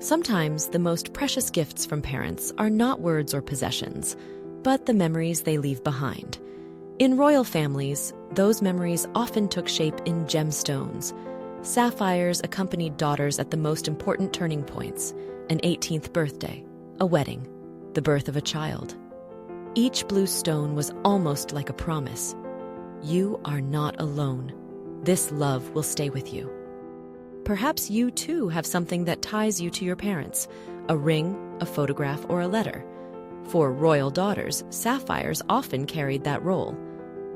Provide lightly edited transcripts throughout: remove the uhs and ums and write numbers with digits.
Sometimes the most precious gifts from parents are not words or possessions, but the memories they leave behind. In royal families, those memories often took shape in gemstones. Sapphires accompanied daughters at the most important turning points: an 18th birthday, a wedding, the birth of a child. Each blue stone was almost like a promise. You are not alone. This love will stay with you. Perhaps you too have something that ties you to your parents: a ring, a photograph, or a letter. For royal daughters, sapphires often carried that role.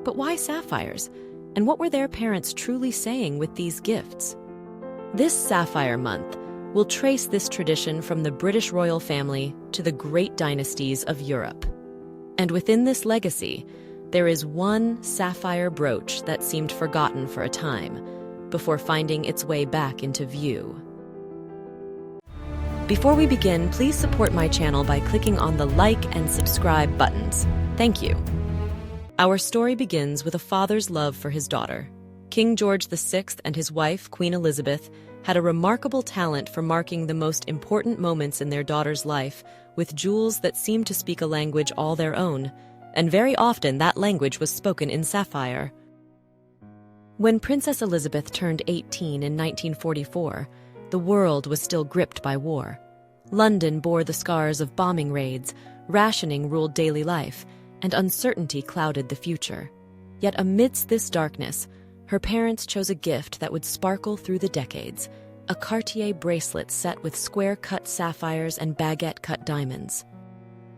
But why sapphires? And what were their parents truly saying with these gifts? This Sapphire Month will trace this tradition from the British royal family to the great dynasties of Europe. And within this legacy, there is one sapphire brooch that seemed forgotten for a time, before finding its way back into view. Before we begin, please support my channel by clicking on the like and subscribe buttons. Thank you. Our story begins with a father's love for his daughter. King George VI and his wife, Queen Elizabeth, had a remarkable talent for marking the most important moments in their daughter's life with jewels that seemed to speak a language all their own, and very often that language was spoken in sapphire. When Princess Elizabeth turned 18 in 1944, the world was still gripped by war. London bore the scars of bombing raids, rationing ruled daily life, and uncertainty clouded the future. Yet amidst this darkness, her parents chose a gift that would sparkle through the decades: a Cartier bracelet set with square-cut sapphires and baguette-cut diamonds.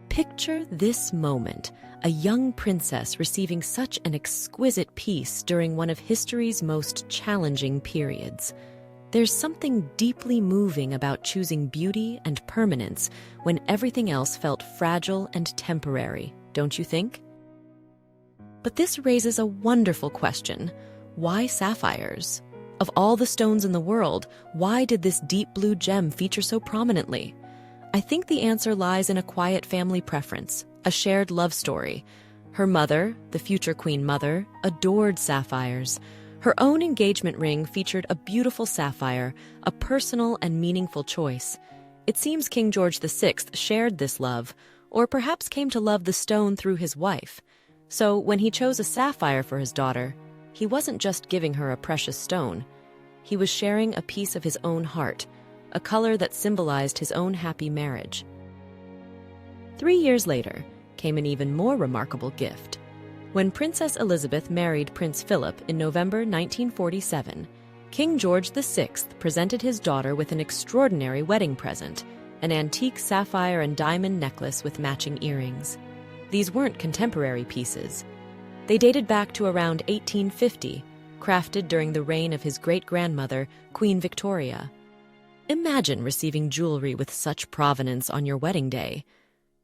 Picture this moment, a young princess receiving such an exquisite piece during one of history's most challenging periods. There's something deeply moving about choosing beauty and permanence when everything else felt fragile and temporary, don't you think? But this raises a wonderful question. Why sapphires? Of all the stones in the world, why did this deep blue gem feature so prominently? I think the answer lies in a quiet family preference, a shared love story. Her mother, the future Queen Mother, adored sapphires. Her own engagement ring featured a beautiful sapphire, a personal and meaningful choice. It seems King George VI shared this love, or perhaps came to love the stone through his wife. So when he chose a sapphire for his daughter, he wasn't just giving her a precious stone. He was sharing a piece of his own heart, a color that symbolized his own happy marriage. 3 years later came an even more remarkable gift. When Princess Elizabeth married Prince Philip in November 1947, King George VI presented his daughter with an extraordinary wedding present: an antique sapphire and diamond necklace with matching earrings. These weren't contemporary pieces. They dated back to around 1850, crafted during the reign of his great-grandmother, Queen Victoria. Imagine receiving jewelry with such provenance on your wedding day.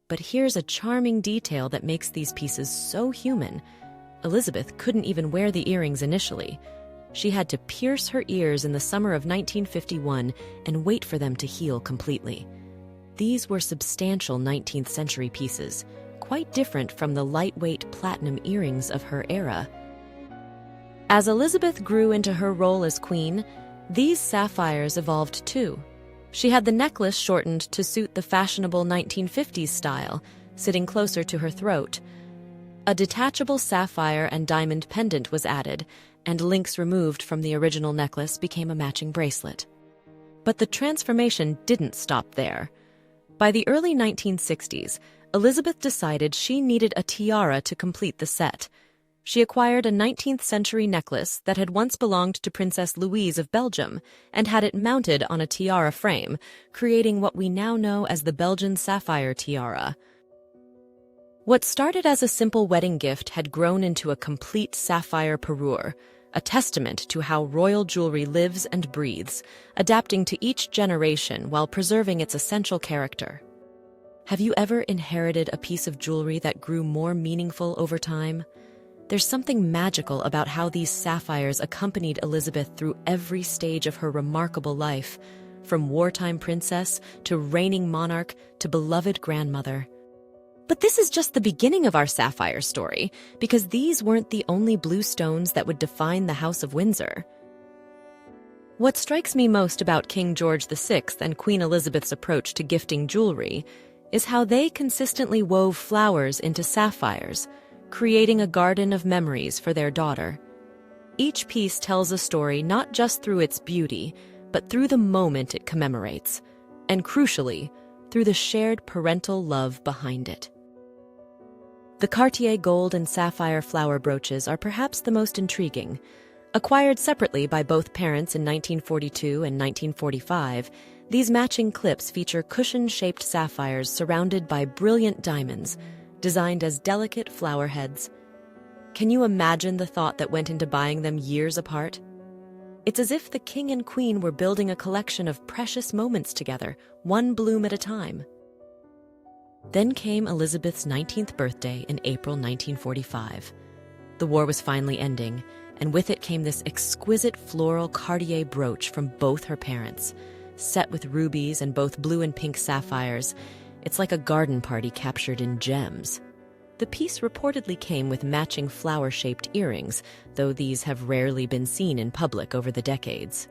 But here's a charming detail that makes these pieces so human. Elizabeth couldn't even wear the earrings initially. She had to pierce her ears in the summer of 1951 and wait for them to heal completely. These were substantial 19th century pieces, quite different from the lightweight platinum earrings of her era. As Elizabeth grew into her role as queen, these sapphires evolved too. She had the necklace shortened to suit the fashionable 1950s style, sitting closer to her throat. A detachable sapphire and diamond pendant was added, and links removed from the original necklace became a matching bracelet. But the transformation didn't stop there. By the early 1960s, Elizabeth decided she needed a tiara to complete the set. She acquired a 19th century necklace that had once belonged to Princess Louise of Belgium and had it mounted on a tiara frame, creating what we now know as the Belgian sapphire tiara. What started as a simple wedding gift had grown into a complete sapphire parure, a testament to how royal jewelry lives and breathes, adapting to each generation while preserving its essential character. Have you ever inherited a piece of jewelry that grew more meaningful over time? There's something magical about how these sapphires accompanied Elizabeth through every stage of her remarkable life, from wartime princess to reigning monarch to beloved grandmother. But this is just the beginning of our sapphire story, because these weren't the only blue stones that would define the House of Windsor. What strikes me most about King George VI and Queen Elizabeth's approach to gifting jewelry is how they consistently wove flowers into sapphires, creating a garden of memories for their daughter. Each piece tells a story not just through its beauty, but through the moment it commemorates, and crucially, through the shared parental love behind it. The Cartier gold and sapphire flower brooches are perhaps the most intriguing. Acquired separately by both parents in 1942 and 1945, these matching clips feature cushion-shaped sapphires surrounded by brilliant diamonds, designed as delicate flower heads. Can you imagine the thought that went into buying them years apart? It's as if the king and queen were building a collection of precious moments together, one bloom at a time. Then came Elizabeth's 19th birthday in April 1945. The war was finally ending, and with it came this exquisite floral Cartier brooch from both her parents. Set with rubies and both blue and pink sapphires, it's like a garden party captured in gems. The piece reportedly came with matching flower-shaped earrings, though these have rarely been seen in public over the decades.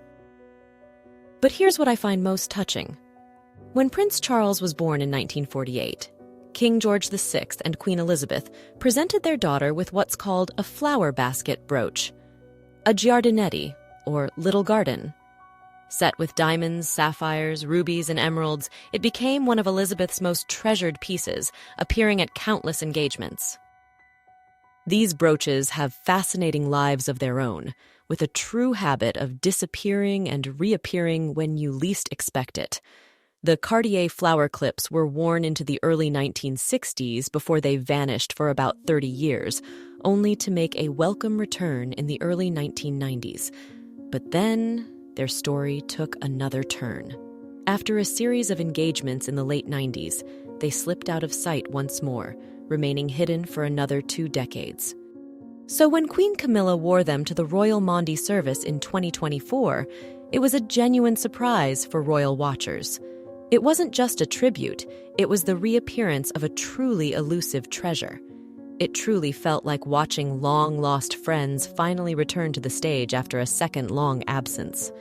But here's what I find most touching. When Prince Charles was born in 1948, King George VI and Queen Elizabeth presented their daughter with what's called a flower basket brooch, a giardinetti, or little garden. Set with diamonds, sapphires, rubies, and emeralds, it became one of Elizabeth's most treasured pieces, appearing at countless engagements. These brooches have fascinating lives of their own, with a true habit of disappearing and reappearing when you least expect it. The Cartier flower clips were worn into the early 1960s before they vanished for about 30 years, only to make a welcome return in the early 1990s. But then, their story took another turn. After a series of engagements in the late 90s, they slipped out of sight once more, remaining hidden for another 2 decades. So when Queen Camilla wore them to the Royal Maundy service in 2024, it was a genuine surprise for royal watchers. It wasn't just a tribute, it was the reappearance of a truly elusive treasure. It truly felt like watching long-lost friends finally return to the stage after a second-long absence.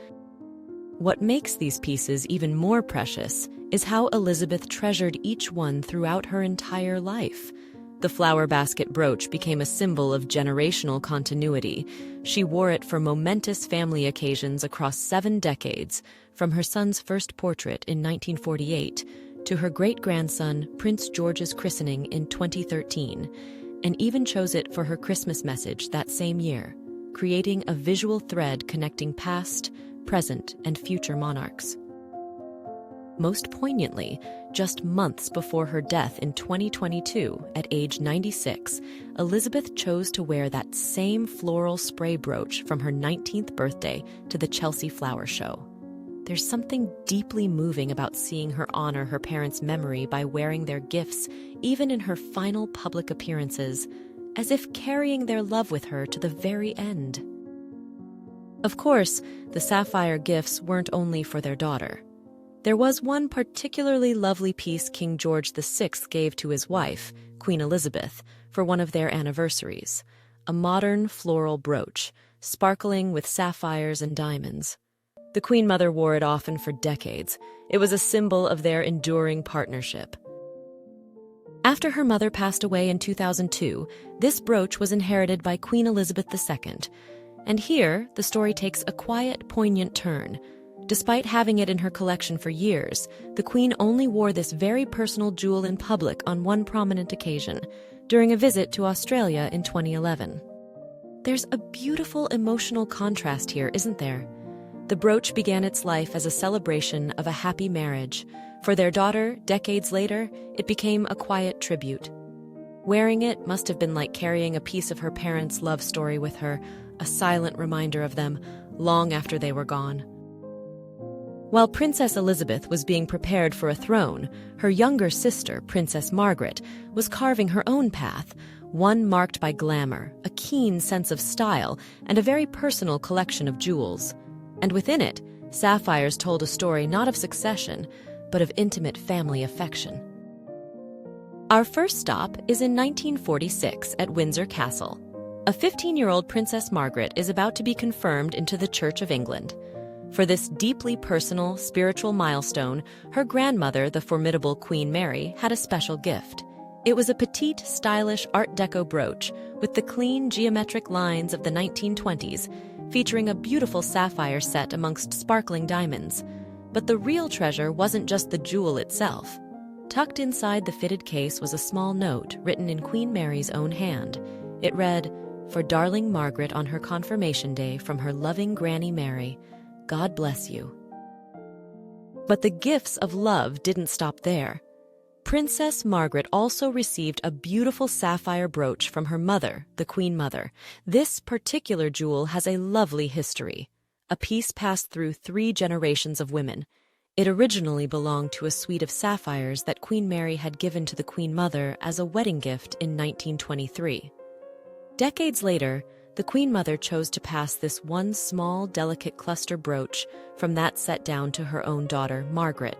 What makes these pieces even more precious is how Elizabeth treasured each one throughout her entire life. The flower basket brooch became a symbol of generational continuity. She wore it for momentous family occasions across 7 decades, from her son's first portrait in 1948 to her great-grandson Prince George's christening in 2013, and even chose it for her Christmas message that same year, creating a visual thread connecting past, present, and future monarchs. Most poignantly, just months before her death in 2022, at age 96, Elizabeth chose to wear that same floral spray brooch from her 19th birthday to the Chelsea Flower Show. There's something deeply moving about seeing her honor her parents' memory by wearing their gifts, even in her final public appearances, as if carrying their love with her to the very end. Of course, the sapphire gifts weren't only for their daughter. There was one particularly lovely piece King George VI gave to his wife, Queen Elizabeth, for one of their anniversaries, a modern floral brooch, sparkling with sapphires and diamonds. The Queen Mother wore it often for decades. It was a symbol of their enduring partnership. After her mother passed away in 2002, this brooch was inherited by Queen Elizabeth II. And here, the story takes a quiet, poignant turn. Despite having it in her collection for years, the Queen only wore this very personal jewel in public on one prominent occasion, during a visit to Australia in 2011. There's a beautiful emotional contrast here, isn't there? The brooch began its life as a celebration of a happy marriage. For their daughter, decades later, it became a quiet tribute. Wearing it must have been like carrying a piece of her parents' love story with her, a silent reminder of them, long after they were gone. While Princess Elizabeth was being prepared for a throne, her younger sister, Princess Margaret, was carving her own path, one marked by glamour, a keen sense of style, and a very personal collection of jewels. And within it, Sapphires told a story not of succession, but of intimate family affection. Our first stop is in 1946 at Windsor Castle. A 15-year-old Princess Margaret is about to be confirmed into the Church of England. For this deeply personal, spiritual milestone, her grandmother, the formidable Queen Mary, had a special gift. It was a petite, stylish Art Deco brooch with the clean, geometric lines of the 1920s, featuring a beautiful sapphire set amongst sparkling diamonds. But the real treasure wasn't just the jewel itself. Tucked inside the fitted case was a small note written in Queen Mary's own hand. It read, "For darling Margaret on her confirmation day from her loving Granny Mary. God bless you." But the gifts of love didn't stop there. Princess Margaret also received a beautiful sapphire brooch from her mother, the Queen Mother. This particular jewel has a lovely history, a piece passed through 3 generations of women. It originally belonged to a suite of sapphires that Queen Mary had given to the Queen Mother as a wedding gift in 1923. Decades later, the Queen Mother chose to pass this one small, delicate cluster brooch from that set down to her own daughter, Margaret.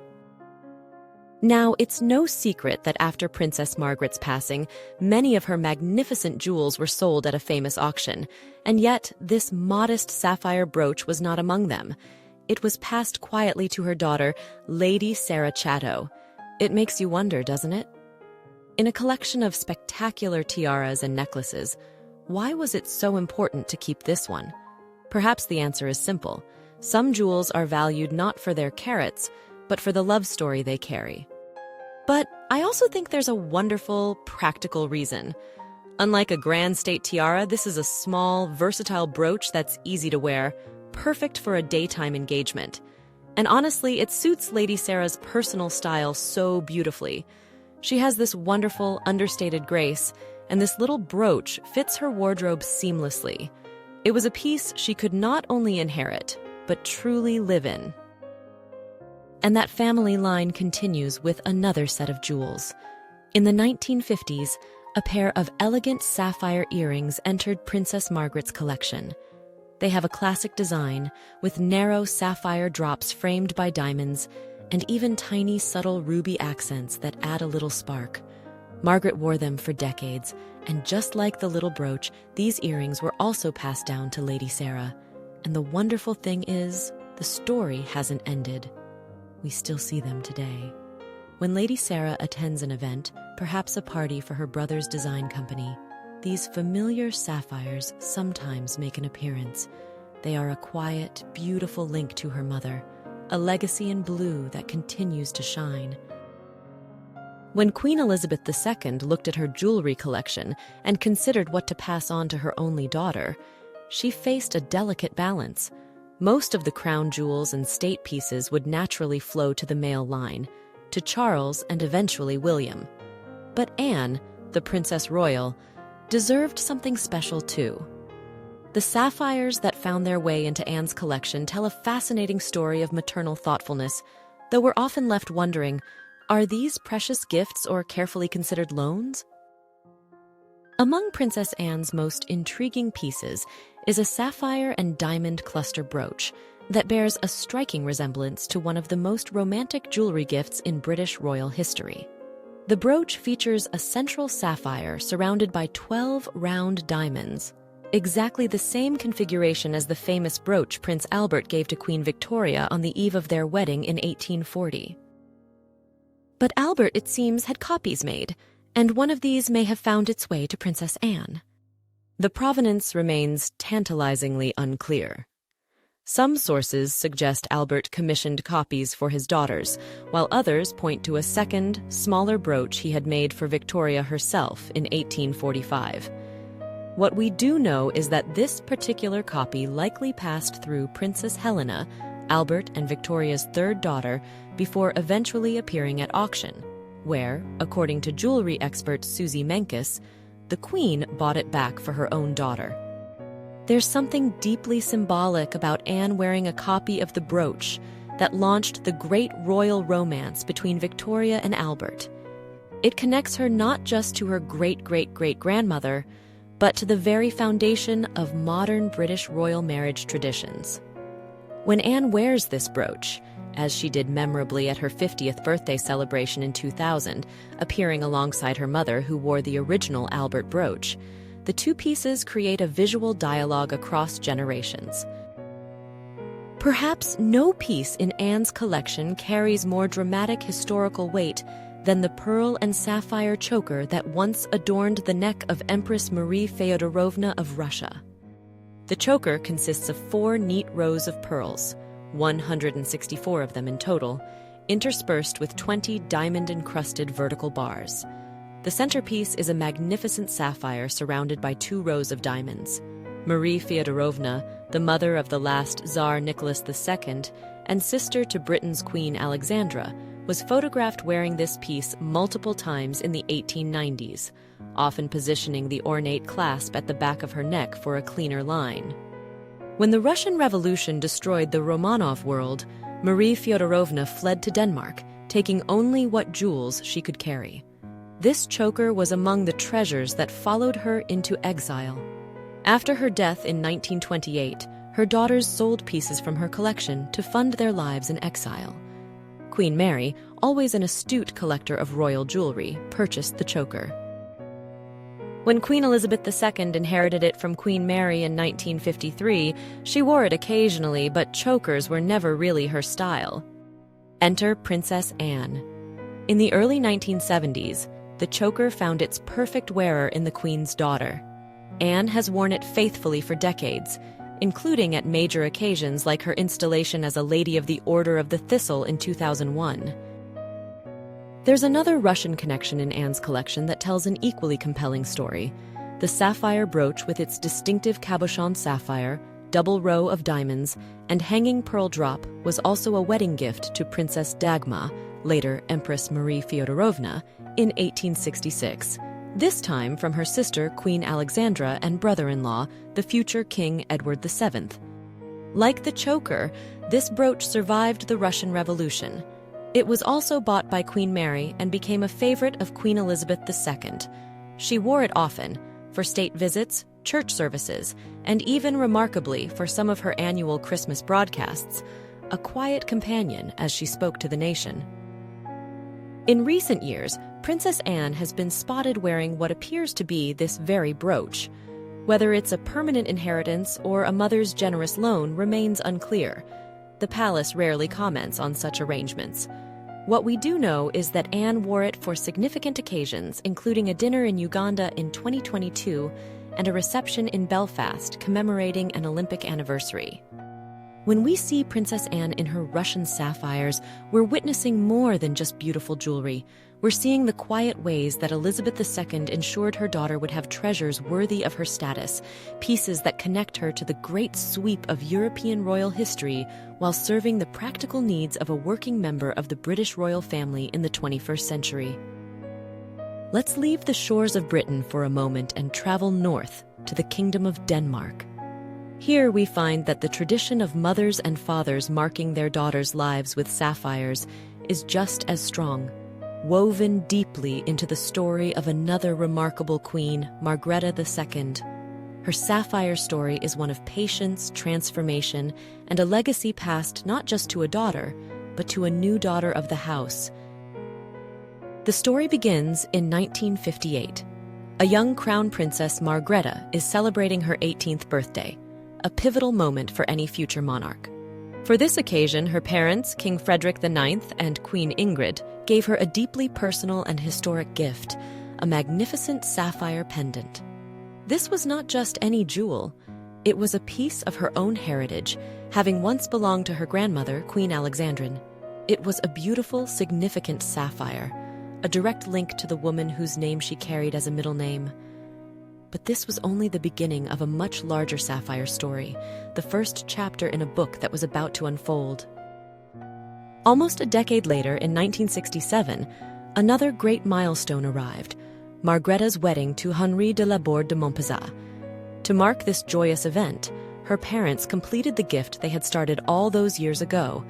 Now, it's no secret that after Princess Margaret's passing, many of her magnificent jewels were sold at a famous auction, and yet this modest sapphire brooch was not among them. It was passed quietly to her daughter, Lady Sarah Chatto. It makes you wonder, doesn't it? In a collection of spectacular tiaras and necklaces, why was it so important to keep this one? Perhaps the answer is simple. Some jewels are valued not for their carats, but for the love story they carry. But I also think there's a wonderful, practical reason. Unlike a grand state tiara, this is a small, versatile brooch that's easy to wear, perfect for a daytime engagement. And honestly, it suits Lady Sarah's personal style so beautifully. She has this wonderful, understated grace, and this little brooch fits her wardrobe seamlessly. It was a piece she could not only inherit, but truly live in. And that family line continues with another set of jewels. In the 1950s, a pair of elegant sapphire earrings entered Princess Margaret's collection. They have a classic design, with narrow sapphire drops framed by diamonds, and even tiny, subtle ruby accents that add a little spark. Margaret wore them for decades, and just like the little brooch, these earrings were also passed down to Lady Sarah. And the wonderful thing is, the story hasn't ended. We still see them today. When Lady Sarah attends an event, perhaps a party for her brother's design company, these familiar sapphires sometimes make an appearance. They are a quiet, beautiful link to her mother, a legacy in blue that continues to shine. When Queen Elizabeth II looked at her jewelry collection and considered what to pass on to her only daughter, she faced a delicate balance. Most of the crown jewels and state pieces would naturally flow to the male line, to Charles and eventually William. But Anne, the Princess Royal, deserved something special too. The sapphires that found their way into Anne's collection tell a fascinating story of maternal thoughtfulness, though we're often left wondering, are these precious gifts or carefully considered loans? Among Princess Anne's most intriguing pieces is a sapphire and diamond cluster brooch that bears a striking resemblance to one of the most romantic jewelry gifts in British royal history. The brooch features a central sapphire surrounded by 12 round diamonds, exactly the same configuration as the famous brooch Prince Albert gave to Queen Victoria on the eve of their wedding in 1840. But Albert, it seems, had copies made, and one of these may have found its way to Princess Anne. The provenance remains tantalizingly unclear. Some sources suggest Albert commissioned copies for his daughters, while others point to a second, smaller brooch he had made for Victoria herself in 1845. What we do know is that this particular copy likely passed through Princess Helena, Albert and Victoria's third daughter, before eventually appearing at auction, where, according to jewelry expert Susie Menkes, the Queen bought it back for her own daughter. There's something deeply symbolic about Anne wearing a copy of the brooch that launched the great royal romance between Victoria and Albert. It connects her not just to her great-great-great-grandmother, but to the very foundation of modern British royal marriage traditions. When Anne wears this brooch, as she did memorably at her 50th birthday celebration in 2000, appearing alongside her mother who wore the original Albert brooch, the two pieces create a visual dialogue across generations. Perhaps no piece in Anne's collection carries more dramatic historical weight than the pearl and sapphire choker that once adorned the neck of Empress Marie Feodorovna of Russia. The choker consists of 4 neat rows of pearls, 164 of them in total, interspersed with 20 diamond-encrusted vertical bars. The centerpiece is a magnificent sapphire surrounded by 2 rows of diamonds. Marie Feodorovna, the mother of the last Tsar Nicholas II and sister to Britain's Queen Alexandra, was photographed wearing this piece multiple times in the 1890s, often positioning the ornate clasp at the back of her neck for a cleaner line. When the Russian Revolution destroyed the Romanov world, Marie Feodorovna fled to Denmark, taking only what jewels she could carry. This choker was among the treasures that followed her into exile. After her death in 1928, her daughters sold pieces from her collection to fund their lives in exile. Queen Mary, always an astute collector of royal jewelry, purchased the choker. When Queen Elizabeth II inherited it from Queen Mary in 1953, she wore it occasionally, but chokers were never really her style. Enter Princess Anne. In the early 1970s, the choker found its perfect wearer in the Queen's daughter. Anne has worn it faithfully for decades, including at major occasions like her installation as a Lady of the Order of the Thistle in 2001. There's another Russian connection in Anne's collection that tells an equally compelling story. The sapphire brooch with its distinctive cabochon sapphire, double row of diamonds, and hanging pearl drop was also a wedding gift to Princess Dagmar, later Empress Marie Feodorovna, in 1866. This time from her sister Queen Alexandra and brother-in-law, the future King Edward VII. Like the choker, this brooch survived the Russian Revolution. It was also bought by Queen Mary and became a favorite of Queen Elizabeth II. She wore it often, for state visits, church services, and even remarkably for some of her annual Christmas broadcasts, a quiet companion as she spoke to the nation. In recent years, Princess Anne has been spotted wearing what appears to be this very brooch. Whether it's a permanent inheritance or a mother's generous loan remains unclear. The palace rarely comments on such arrangements. What we do know is that Anne wore it for significant occasions, including a dinner in Uganda in 2022 and a reception in Belfast commemorating an Olympic anniversary. When we see Princess Anne in her Russian sapphires, we're witnessing more than just beautiful jewelry. We're seeing the quiet ways that Elizabeth II ensured her daughter would have treasures worthy of her status, pieces that connect her to the great sweep of European royal history while serving the practical needs of a working member of the British royal family in the 21st century. Let's leave the shores of Britain for a moment and travel north to the Kingdom of Denmark. Here we find that the tradition of mothers and fathers marking their daughters' lives with sapphires is just as strong, woven deeply into the story of another remarkable queen, Margaret II. Her sapphire story is one of patience, transformation, and a legacy passed not just to a daughter, but to a new daughter of the house. The story begins in 1958. A young crown princess, Margaret, is celebrating her 18th birthday, a pivotal moment for any future monarch. For this occasion, her parents, King Frederick IX and Queen Ingrid, gave her a deeply personal and historic gift, a magnificent sapphire pendant. This was not just any jewel. It was a piece of her own heritage, having once belonged to her grandmother, Queen Alexandrine. It was a beautiful, significant sapphire, a direct link to the woman whose name she carried as a middle name. But this was only the beginning of a much larger sapphire story, the first chapter in a book that was about to unfold. Almost a decade later, in 1967, another great milestone arrived, Margret's wedding to Henri de la Borde de Montpezat. To mark this joyous event, her parents completed the gift they had started all those years ago.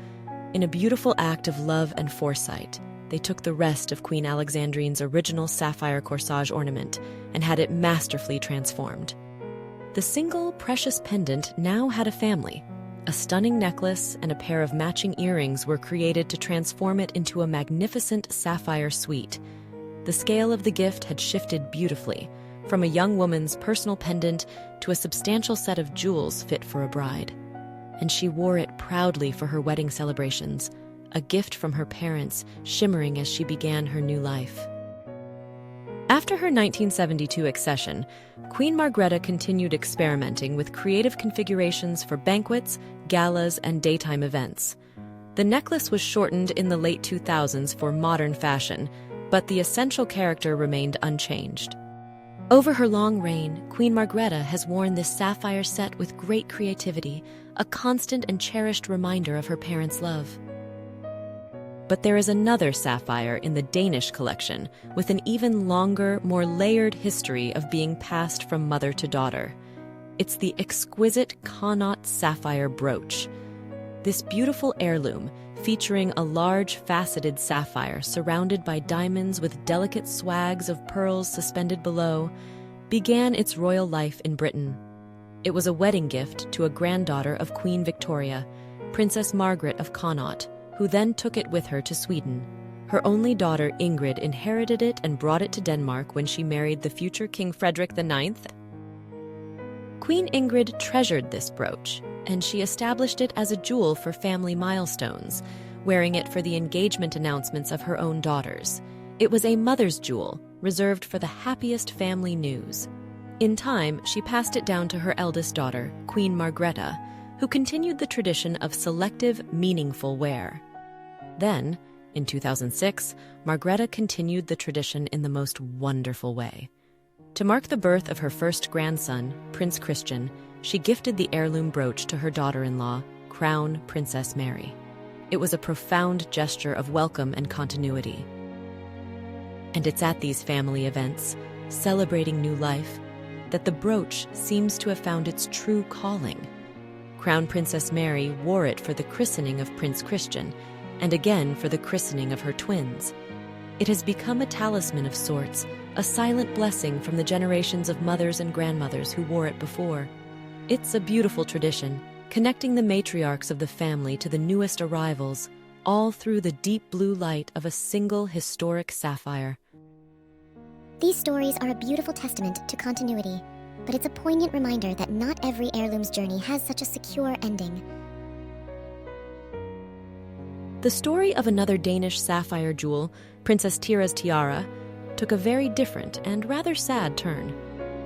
In a beautiful act of love and foresight, they took the rest of Queen Alexandrine's original sapphire corsage ornament and had it masterfully transformed. The single precious pendant now had a family. A stunning necklace and a pair of matching earrings were created to transform it into a magnificent sapphire suite. The scale of the gift had shifted beautifully, from a young woman's personal pendant to a substantial set of jewels fit for a bride. and she wore it proudly for her wedding celebrations, a gift from her parents, shimmering as she began her new life. After her 1972 accession, Queen Margrethe continued experimenting with creative configurations for banquets, galas, and daytime events. The necklace was shortened in the late 2000s for modern fashion, but the essential character remained unchanged. Over her long reign, Queen Margrethe has worn this sapphire set with great creativity, a constant and cherished reminder of her parents' love. But there is another sapphire in the Danish collection, with an even longer, more layered history of being passed from mother to daughter. It's the exquisite Connaught sapphire brooch. This beautiful heirloom, featuring a large faceted sapphire surrounded by diamonds with delicate swags of pearls suspended below, began its royal life in Britain. It was a wedding gift to a granddaughter of Queen Victoria, Princess Margaret of Connaught, who then took it with her to Sweden. Her only daughter Ingrid inherited it and brought it to Denmark when she married the future King Frederick IX. Queen Ingrid treasured this brooch, and she established it as a jewel for family milestones, wearing it for the engagement announcements of her own daughters. It was a mother's jewel, reserved for the happiest family news. In time, she passed it down to her eldest daughter, Queen Margrethe, who continued the tradition of selective, meaningful wear. Then, in 2006, Margrethe continued the tradition in the most wonderful way. To mark the birth of her first grandson, Prince Christian, she gifted the heirloom brooch to her daughter-in-law, Crown Princess Mary. It was a profound gesture of welcome and continuity. And it's at these family events, celebrating new life, that the brooch seems to have found its true calling. Crown Princess Mary wore it for the christening of Prince Christian, and again for the christening of her twins. It has become a talisman of sorts, a silent blessing from the generations of mothers and grandmothers who wore it before. It's a beautiful tradition, connecting the matriarchs of the family to the newest arrivals, all through the deep blue light of a single historic sapphire. These stories are a beautiful testament to continuity, but it's a poignant reminder that not every heirloom's journey has such a secure ending. The story of another Danish sapphire jewel, Princess Thyra's tiara, took a very different and rather sad turn.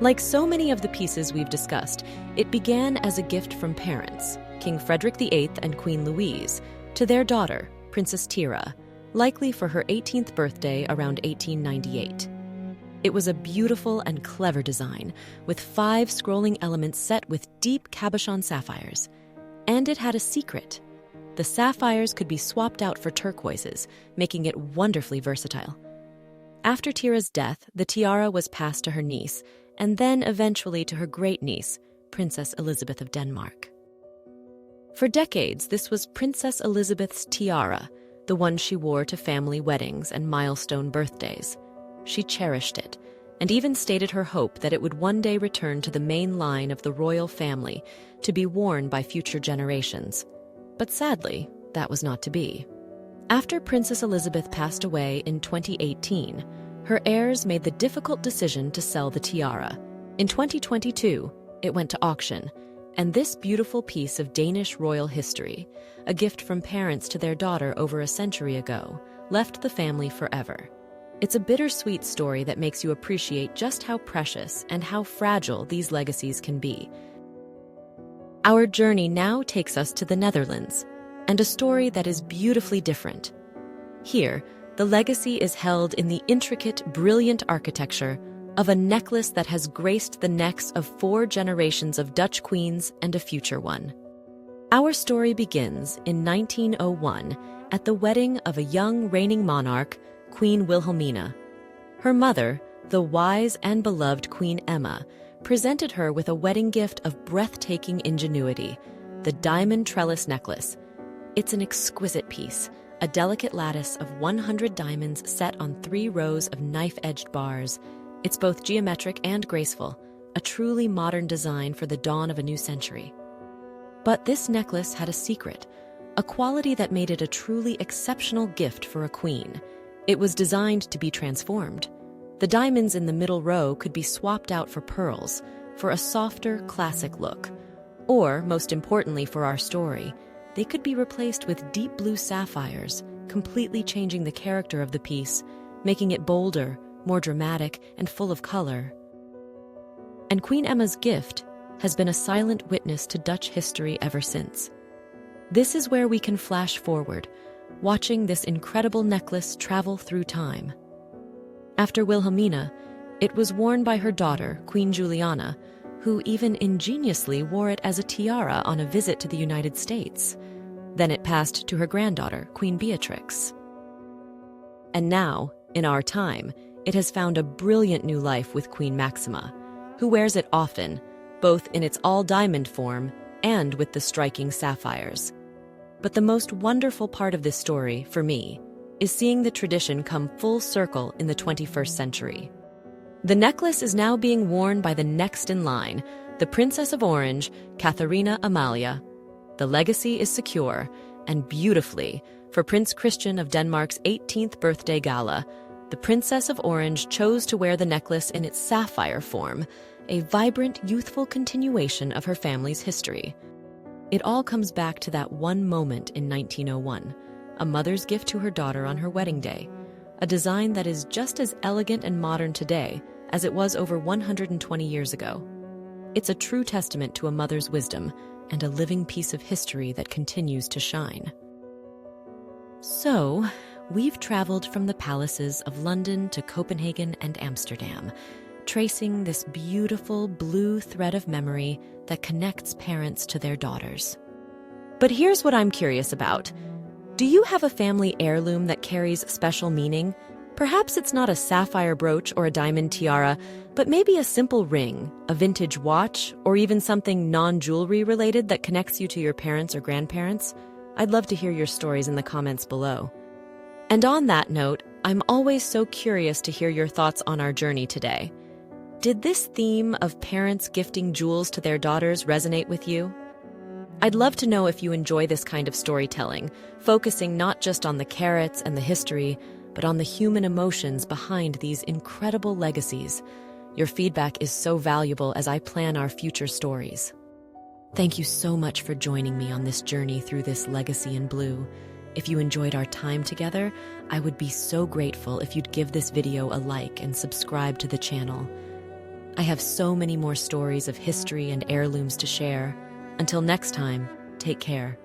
Like so many of the pieces we've discussed, it began as a gift from parents, King Frederick VIII and Queen Louise, to their daughter, Princess Thyra, likely for her 18th birthday around 1898. It was a beautiful and clever design, with 5 scrolling elements set with deep cabochon sapphires. And it had a secret. The sapphires could be swapped out for turquoises, making it wonderfully versatile. After Thyra's death, the tiara was passed to her niece, and then eventually to her great-niece, Princess Elusive of Denmark. For decades, this was Princess Elizabeth's tiara, the one she wore to family weddings and milestone birthdays. She cherished it, and even stated her hope that it would one day return to the main line of the royal family to be worn by future generations. But sadly, that was not to be. After Princess Elizabeth passed away in 2018, her heirs made the difficult decision to sell the tiara. In 2022, it went to auction, and this beautiful piece of Danish royal history, a gift from parents to their daughter over a century ago, left the family forever. It's a bittersweet story that makes you appreciate just how precious and how fragile these legacies can be. Our journey now takes us to the Netherlands, and a story that is beautifully different. Here, the legacy is held in the intricate, brilliant architecture of a necklace that has graced the necks of 4 generations of Dutch queens and a future one. Our story begins in 1901 at the wedding of a young reigning monarch, Queen Wilhelmina. Her mother, the wise and beloved Queen Emma, presented her with a wedding gift of breathtaking ingenuity, the diamond trellis necklace. It's an exquisite piece, a delicate lattice of 100 diamonds set on 3 rows of knife-edged bars. It's both geometric and graceful, a truly modern design for the dawn of a new century. But this necklace had a secret, a quality that made it a truly exceptional gift for a queen. It was designed to be transformed. The diamonds in the middle row could be swapped out for pearls, for a softer, classic look, Or, most importantly for our story, they could be replaced with deep blue sapphires, completely changing the character of the piece, making it bolder, more dramatic, and full of color. And Queen Emma's gift has been a silent witness to Dutch history ever since. This is where we can flash forward, watching this incredible necklace travel through time. After Wilhelmina, it was worn by her daughter, Queen Juliana, who even ingeniously wore it as a tiara on a visit to the United States. Then it passed to her granddaughter, Queen Beatrix. And now, in our time, it has found a brilliant new life with Queen Maxima, who wears it often, both in its all-diamond form and with the striking sapphires. But the most wonderful part of this story, for me, is seeing the tradition come full circle in the 21st century. The necklace is now being worn by the next in line, the Princess of Orange, Katharina Amalia. The legacy is secure, and beautifully, for Prince Christian of Denmark's 18th birthday gala, the Princess of Orange chose to wear the necklace in its sapphire form, a vibrant, youthful continuation of her family's history. It all comes back to that one moment in 1901, a mother's gift to her daughter on her wedding day, a design that is just as elegant and modern today as it was over 120 years ago. It's a true testament to a mother's wisdom and a living piece of history that continues to shine. So, we've traveled from the palaces of London to Copenhagen and Amsterdam, tracing this beautiful blue thread of memory that connects parents to their daughters. But here's what I'm curious about. Do you have a family heirloom that carries special meaning? Perhaps it's not a sapphire brooch or a diamond tiara, but maybe a simple ring, a vintage watch, or even something non-jewelry related that connects you to your parents or grandparents? I'd love to hear your stories in the comments below. And on that note, I'm always so curious to hear your thoughts on our journey today. Did this theme of parents gifting jewels to their daughters resonate with you? I'd love to know if you enjoy this kind of storytelling, focusing not just on the carats and the history, but on the human emotions behind these incredible legacies. Your feedback is so valuable as I plan our future stories. Thank you so much for joining me on this journey through this legacy in blue. If you enjoyed our time together, I would be so grateful if you'd give this video a like and subscribe to the channel. I have so many more stories of history and heirlooms to share. Until next time, take care.